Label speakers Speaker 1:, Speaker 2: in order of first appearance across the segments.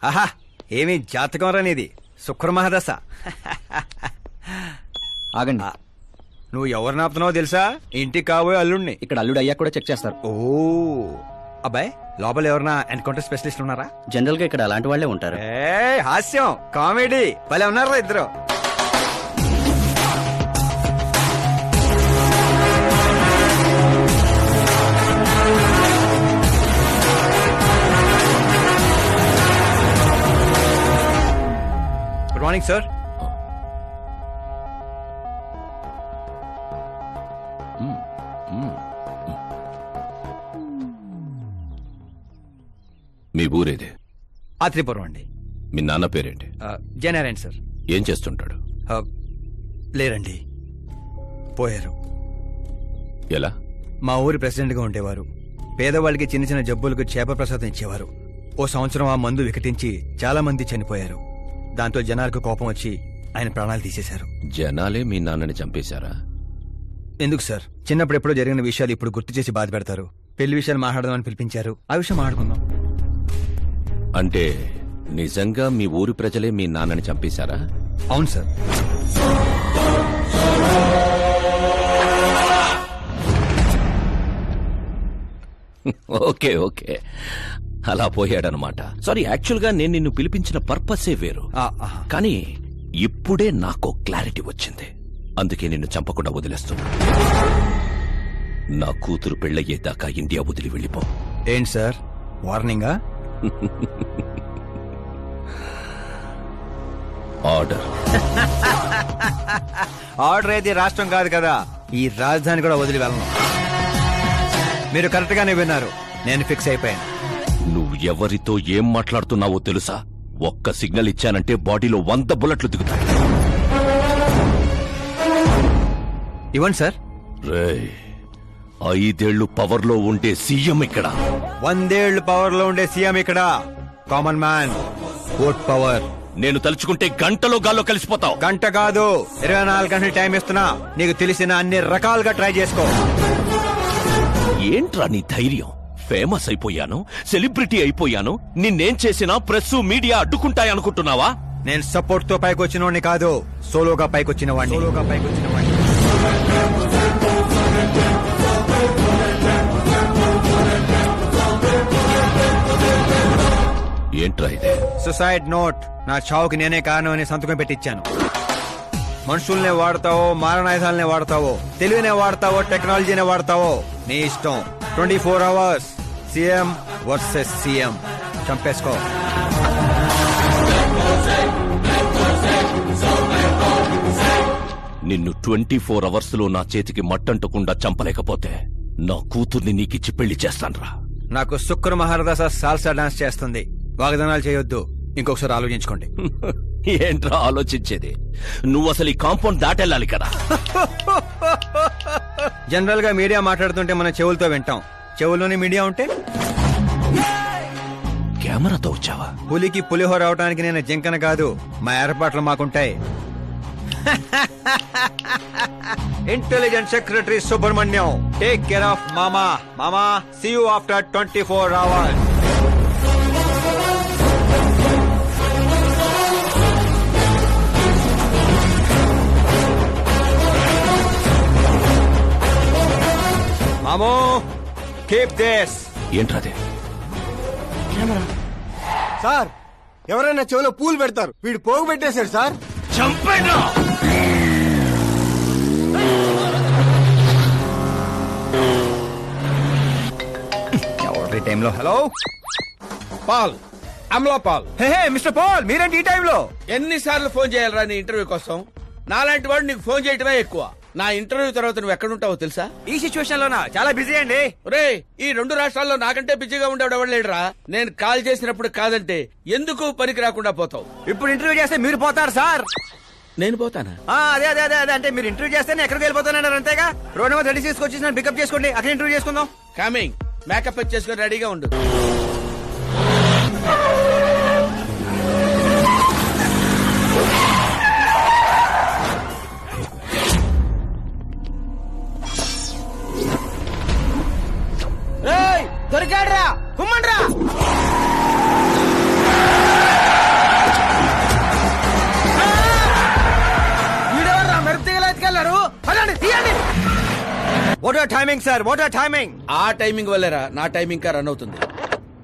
Speaker 1: ఆహా ఏమి జాతకం రానిది శుక్రమహాదశ.
Speaker 2: ఆగండి.
Speaker 1: నువ్వు ఎవరు నాపుతున్నావో తెలుసా? ఇంటికి కాబోయే అల్లుడిని.
Speaker 2: ఇక్కడ అల్లుడు అయ్యాక కూడా చెక్ చేస్తారు.
Speaker 1: ఓ అబ్బాయి, లోపల ఎవరన్నా ఎన్కౌంటర్ స్పెషలిస్ట్ ఉన్నారా?
Speaker 2: జనరల్ గా ఇక్కడ అలాంటి వాళ్ళే ఉంటారు.
Speaker 1: హాస్యం కామెడీ భలే ఉన్నారా ఇద్దరు. Good morning sir.
Speaker 3: మీ ఊరేదే?
Speaker 1: ఆత్రిపురం అండి.
Speaker 3: మీ నాన్న పేరేంటి?
Speaker 1: జయనారాయణ సార్.
Speaker 3: ఏం చేస్తుంటాడు?
Speaker 1: లేరండి, పోయారు.
Speaker 3: ఎలా?
Speaker 1: మా ఊరి ప్రెసిడెంట్ గా ఉండేవారు. పేదవాళ్ళకి చిన్న చిన్న జబ్బులకు చేప ప్రసాదం ఇచ్చేవారు. ఓ సంవత్సరం ఆ మందు వికటించి చాలా మంది చనిపోయారు. దాంతో జనాలకు కోపం వచ్చి ఆయన ప్రాణాలు తీసేశారు.
Speaker 3: జనాలే మీ నాన్నని చంపేశారా?
Speaker 1: ఎందుకు సార్, చిన్నప్పుడు ఎప్పుడో జరిగిన విషయాలు ఇప్పుడు గుర్తు చేసి బాధ పెడతారు. పెళ్లి విషయాలు మాట్లాడదామని పిలిపించారు, ఆ విషయం మాట్లాడుకుందాం.
Speaker 3: అంటే నిజంగా మీ ఊరి ప్రజలే మీ నాన్నని చంపేశారా?
Speaker 1: అవును సార్.
Speaker 3: ఓకే ఓకే, అలా పోయాడనమాట. సారీ, యాక్చువల్ గా నేను నిన్ను పిలిపించిన పర్పసే వేరు. కానీ ఇప్పుడే నాకు క్లారిటీ వచ్చింది. అందుకే నిన్ను చంపకుండా వదిలేస్తున్నా. నా కూతురు పెళ్ళయ్యేదాకా ఇండియా వదిలి వెళ్ళిపో.
Speaker 1: ఏంటి సార్, వార్నింగా?
Speaker 3: ఆర్డర్.
Speaker 1: ఆర్డర్ అయితే రాష్ట్రం కాదు కదా, ఈ రాజధాని కూడా వదిలి వెళ్ళను. మీరు కరెక్ట్ గానే విన్నారు, నేను ఫిక్స్ అయిపోయాను.
Speaker 3: నువ్వు ఎవరితో ఏం మాట్లాడుతున్నావో తెలుసా? ఒక్క సిగ్నల్ ఇచ్చానంటే బాడీలో 100 బుల్లెట్లు దిగుతాయి.
Speaker 1: ఇవ్వండి సార్.
Speaker 3: రేయ్, 5 ఏళ్లు పవర్ లో ఉండే సీఎం ఇక్కడ.
Speaker 1: 100 ఏళ్లు పవర్ లో ఉండే సీఎం ఇక్కడ. Common man, vote power.
Speaker 3: నేను తలుచుకుంటే గంటలో గాల్లో కలిసిపోతావు.
Speaker 1: గంట కాదు, 24 గంటలు టైం ఇస్తున్నా. నీకు తెలిసిన అన్ని రకాలుగా ట్రై చేసుకో.
Speaker 3: ఏంట్రా నీ ధైర్యం? ఫేమస్ అయిపోయాను, సెలబ్రిటీ అయిపోయాను, నిన్నేం చేసినా ప్రెస్ మీడియా అడ్డుకుంటాయనుకుంటున్నావా?
Speaker 1: నేను సపోర్ట్ తో పైకి వచ్చిన వాడిని కాదు, సోలోగా పైకొచ్చిన వాడిని.
Speaker 3: ఏంట్రా ఇదే?
Speaker 1: Suicide note. నా చావుకి నేనే కారణం అని సంతకం పెట్టించాను. మనుషుల్నే వాడతావో, మారణాయుధాలనే వాడతావో, తెలివినే వాడతావో, టెక్నాలజీనే వాడతావో, నీ ఇష్టం. 24 అవర్స్ సీఎం వర్సెస్ సీఎం. చంపేసుకో.
Speaker 3: నిన్ను 24 అవర్స్ లో నా చేతికి మట్టంటకుండా చంపలేకపోతే నా కూతుర్ని నీకిచ్చి పెళ్లి చేస్తాన్రా.
Speaker 1: నాకు శుక్ర మహారదశ సాల్సా డాన్స్ చేస్తుంది. వాగ్దానాలు చేయొద్దు, ఇంకొకసారి ఆలోచించుకోండి.
Speaker 3: ఏంట్రా ఆలోచించేది? నువ్వు అసలు ఈ కాంపౌండ్ దాటెళ్ళాలి కదా.
Speaker 1: జనరల్ గా మీడియా మాట్లాడుతుంటే మనం చెవులతో వింటాం. చెవుల్లోనే మీడియా ఉంటే?
Speaker 3: కెమెరాతో వచ్చావా?
Speaker 1: పులికి పులిహోర అవటానికి నేను జింకన కాదు, మా ఏర్పాట్లు మాకుంటాయి. Intelligent secretary Subrahmanyam, take care of మామా. మామా, సీ యూ ఆఫ్టర్ 24 అవర్స్. మామో, కీప్ దిస్.
Speaker 3: ఏంట్రాదే?
Speaker 4: సార్, ఎవరైనా చెవిలో పూలు పెడతారు, వీడు పోగు పెట్టేశాడు సార్.
Speaker 3: చంపేనా?
Speaker 1: ఎవరి టైంలో? Hello
Speaker 5: Paul, Amala Paul.
Speaker 1: Hey mister Paul, మీరేంటి ఈ టైంలో?
Speaker 5: ఎన్నిసార్లు ఫోన్ చేయాలరా నీ ఇంటర్వ్యూ కోసం? నాలాంటి వాడు నీకు ఫోన్ చేయటమే ఎక్కువ. నా ఇంటర్వ్యూ తర్వాత నువ్వు ఎక్కడుంటావో తెలుసా?
Speaker 1: ఈ సిచ్యువేషన్ లోనా? చాలా బిజీ అండి.
Speaker 5: రే, ఈ 2 రాష్ట్రాల్లో నాకంటే బిజీగా ఉండేవాడు ఎవడలేడురా. నేను కాల్ చేసినప్పుడు కాదంటే ఎందుకు పనికి రాకుండా పోతావు?
Speaker 1: ఇప్పుడు ఇంటర్వ్యూ చేస్తే మీరు పోతారు సార్.
Speaker 5: నేను పోతానా?
Speaker 1: అదే అదే అదే అదే, అంటే మీరు ఇంటర్వ్యూ చేస్తే నేను ఎక్కడికి వెళ్ళిపోతానన్నారు అంతేగా. రోడ్ నెంబర్ 36 వచ్చేసి నన్ను పికప్ చేసుకోండి, అక్కడ ఇంటర్వ్యూ చేసుకుందాం.
Speaker 5: కమింగ్. మేకప్ చేసుకుని రెడీగా ఉండు. దొరికాడ్రా, కుమ్మండ్రా.
Speaker 1: What are timing sir, what are timing?
Speaker 5: ఆ టైమింగ్ వల్లేరా నా టైమింగ్ కా రన్ అవుతుంది.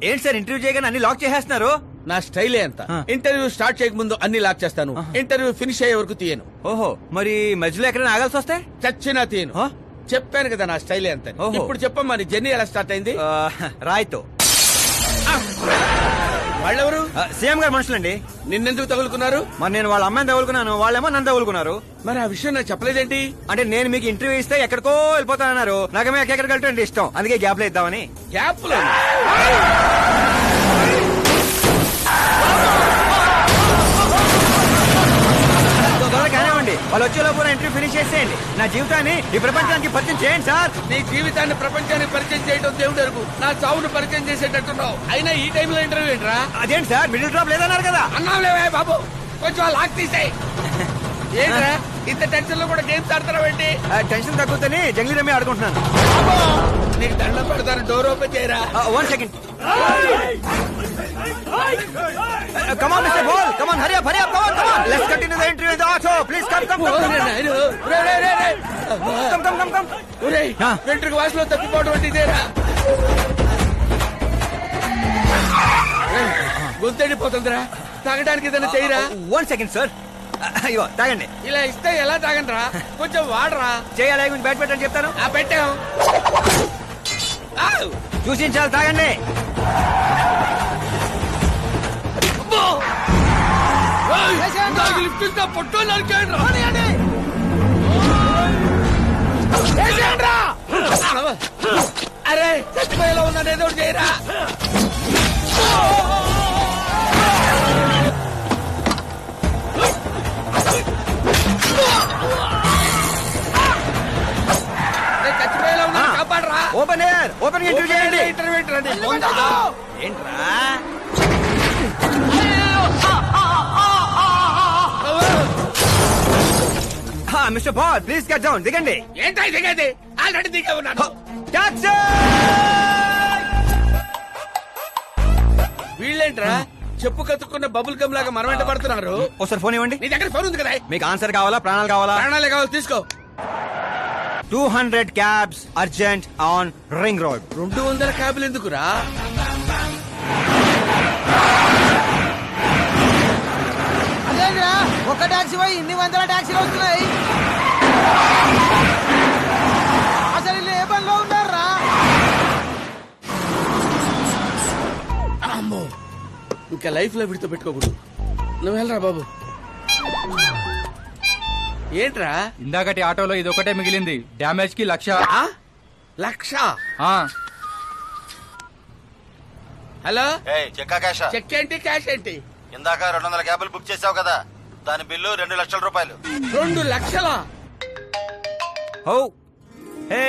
Speaker 1: ఏంటి సార్ ఇంటర్వ్యూ చేయగానే అన్ని లాక్ చేసేస్తున్నారు?
Speaker 5: నా స్టైలే అంత. ఇంటర్వ్యూ స్టార్ట్ చేయక ముందు అన్ని లాక్ చేస్తాను, ఇంటర్వ్యూ ఫినిష్ అయ్యే వరకు తీయను.
Speaker 1: ఓహో, మరి మధ్యలో ఎక్కడైనా ఆగాల్సి వస్తే?
Speaker 5: చచ్చినా తీయను.
Speaker 1: ఆ?
Speaker 5: చెప్పాను కదా నా స్టైలే అంత.
Speaker 1: ఓహో.
Speaker 5: ఇప్పుడు చెప్పమ్మా నీ జర్నీ ఎలా స్టార్ట్ అయింది?
Speaker 1: రాయ్తో.
Speaker 5: వాళ్ళెవరు?
Speaker 1: సీఎం గారు మనుషులండి.
Speaker 5: నిన్నెందుకు తగులుకున్నారు?
Speaker 1: మరి నేను వాళ్ళ అమ్మాయిని తగులుకున్నాను, వాళ్ళేమో నన్ను తగులుకున్నారు.
Speaker 5: మరి ఆ విషయం నాకు చెప్పలేదేంటి?
Speaker 1: అంటే నేను మీకు ఇంటర్వ్యూ ఇస్తే ఎక్కడికో వెళ్ళిపోతానన్నారు, నాకేమో ఎక్కడికి వెళ్ళటం ఇష్టం, అందుకే గ్యాప్ లో ఇద్దామని.
Speaker 5: గ్యాప్ లో
Speaker 1: కానివ్వండి, వాళ్ళు వచ్చేలోపు ఇంటర్వ్యూ ఫినిష్ చేసేయండి. నా జీవితాన్ని ఈ ప్రపంచానికి పరిచయం చేయండి సార్.
Speaker 5: నీ జీవితాన్ని ప్రపంచానికి పరిచయం చేయడం దేవుడు వరకు, నా చావును పరిచయం చేసేటట్టున్నావు. అయినా ఈ టైంలో ఇంటర్వ్యూ ఏంట్రా?
Speaker 1: అదేంటి సార్, మిడిల్ డ్రాప్ లేదన్నారు కదా?
Speaker 5: అన్నావులేవే బాబు, కొంచెం ఆ లాక్ తీసేయ్. ఏంట్రా ఇంత టెన్షన్ లో కూడా గేమ్స్ ఆడతావేంటి?
Speaker 1: టెన్షన్ తగ్గుతుంది, జంగ్లీ రమ్మి ఆడుకుంటున్నాను.
Speaker 5: నీకు దండం పెడతాను, డోర్ ఓపెన్ చేయరా.
Speaker 1: 1 second. Come on, Mr. Ball. Come on, hurry up, come on. Let's continue the interview in the auto. Please come. Come.
Speaker 5: వెంట్రుక వాసులో తప్పిపోవడం అంటే ఇదేరా? గొంతెండిపోతుందిరా, తాగడానికి ఏదైనా చేయరా.
Speaker 1: 1 second, sir. అయ్యో తాగండి.
Speaker 5: ఇలా ఇస్తే ఎలా తాగండిరా, కొంచెం వాడరా.
Speaker 1: చేయాలి, కొంచెం బ్యాట్ పెట్టని చెప్తాను.
Speaker 5: పెట్టాం
Speaker 1: చూసించాలి, తాగండి.
Speaker 5: లిఫ్ట్ ఇస్తా పొట్టో నరికేయండి. అరే చచ్చిపోయేలా ఉన్నాను, ఏదో ఒకటి చేయరా. చచ్చిపోయేలా ఉన్నాను, కాపాడరా.
Speaker 1: ఓపెన్ ఎయిర్, ఓపెన్ ఇంటర్వ్యూ చేయండి.
Speaker 5: ఇంటర్వ్యూ
Speaker 1: ఏంట్రా? Mister ball, please get down. దిగండి.
Speaker 5: ఏంటో దిగేది, ఆల్రెడీ దిగే ఉన్నాను.
Speaker 1: టాక్సీ!
Speaker 5: వీళ్ళేంట్రా చెప్పు కతుక్కున్న బబుల్ గమ్ లాగా మనం వెంట పడుతున్నారు.
Speaker 1: ఒకసారి ఫోన్ ఇవ్వండి.
Speaker 5: నీ దగ్గర ఫోన్ ఉంది కదా?
Speaker 1: మీకు ఆన్సర్ కావాలా, ప్రాణాలు కావాలా?
Speaker 5: ప్రాణాలే కావాలి, తీసుకో.
Speaker 1: 200 cabs urgent on ring road.
Speaker 5: 200 క్యాబులు ఎందుకురా?
Speaker 6: అదేంద్రా ఒక టాక్సీ పోయి ఇన్ని వందల టాక్సీలు వస్తున్నాయి. అసలు వీళ్ళు ఏ పనిలో ఉన్నారా?
Speaker 5: అమ్మో, ఇంకా లైఫ్ లో విడితో పెట్టుకోకూడదు. నువ్వు వెళ్ళరా బాబు. ఏంట్రా?
Speaker 7: ఇందాకటి ఆటోలో ఇది ఒకటే మిగిలింది, డ్యామేజ్ కి 1,00,000.
Speaker 5: 1,00,000?
Speaker 7: ఆ,
Speaker 5: హలో,
Speaker 8: చెక్కా క్యాషా?
Speaker 5: చెక్ ఏంటి, క్యాష్ ఏంటి?
Speaker 8: ఇందాక 200 క్యాబులు బుక్ చేసావు కదా, దాని బిల్లు 2 లక్షల రూపాయలు.
Speaker 5: 2 లక్షలా?
Speaker 1: ఓ హే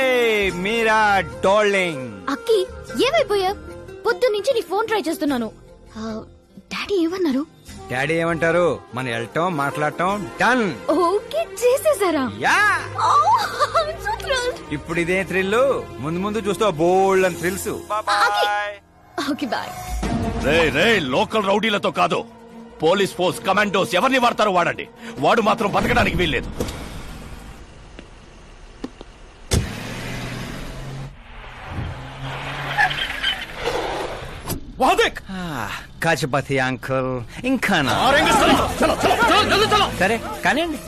Speaker 1: మీరా డార్లింగ్.
Speaker 9: అక్కి ఏమైపోయా? పొద్దు నుంచి నీ ఫోన్ ట్రై చేస్తున్నాను. డాడీ ఏమన్నారు?
Speaker 1: డాడీ ఏమంటారు, మనం వెళ్ళటం మాట్లాడటం డన్.
Speaker 9: ఓకే చేసేసారా?
Speaker 1: Yeah,
Speaker 9: Oh, I'm so thrilled.
Speaker 1: ఇప్పుడు ఇదే థ్రిల్, ముందు ముందు చూస్తావు బోల్డ్ అని థ్రిల్స్.
Speaker 9: Okay bye.
Speaker 3: రే లోకల్ రౌడీలతో కాదు, పోలీస్ ఫోర్స్ కమాండోస్ ఎవరిని వాడతారో వాడండి, వాడు మాత్రం బతకడానికి వీల్లేదు.
Speaker 1: కాచపతి అంకుల్ ఇంకా సరే కానివ్వండి.